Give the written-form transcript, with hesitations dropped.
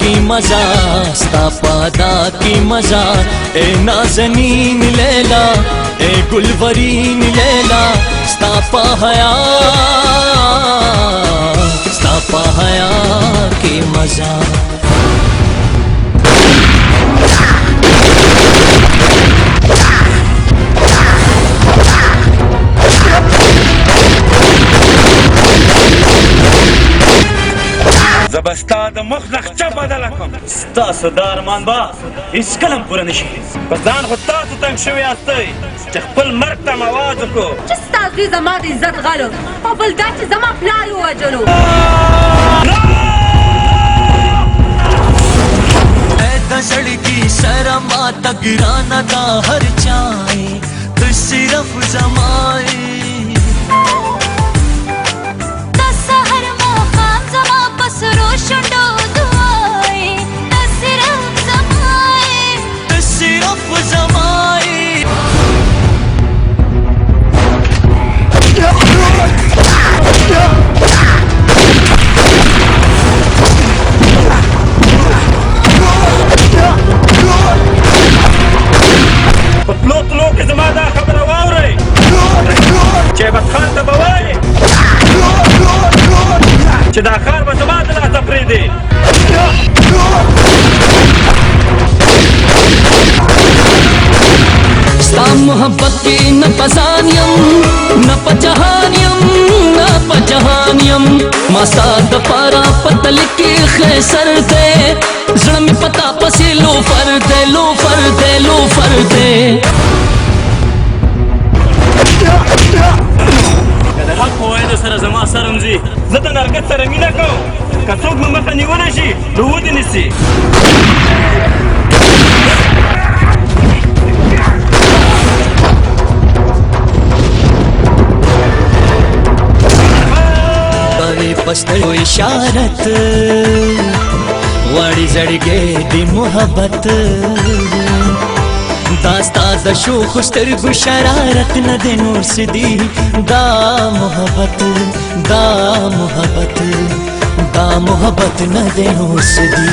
की मजा, स्ता पादा की मजा। ए नाज़नीन लैला, ए गुलवरीन लैला, स्ता पाहया की मजा। زبستا د مخ نقشه بدله کړم. ستاسو دا ارمان به هېڅکله هم پوره نه شي. په ځان خو تاسو تنګ شوي یاستئ چې خپل مرګ ته مو اواز وکړو. چې ستا زوی زما د عزت غلو او بل دا چې زما پلار ووژلو. د زړګي سره ماته ګرانه دا هر چای ته صرف زمای. چې دا ښار به زما د لاسه پرېږدي. ستا محبت کې نه پزان یم نه په جهان یم نه په جهان یم. ما ستا دپاره په تل کې خیسر دی، زړه مې په تا پسې لوفر دی لوفر دی لوفر دی. که د حق په ویلو سره زما سر وځي، زه د نرګس سره مینه کوم. که څوک مو مخه نیولی شي نو ودې نیسي. پستړو اشارت غواړي زړګی د محبت، دا ستا د شوخو سترګو شرارت نه دی نور څه دي. دا محبت دا محبت دا محبت نه دی نور څه دي.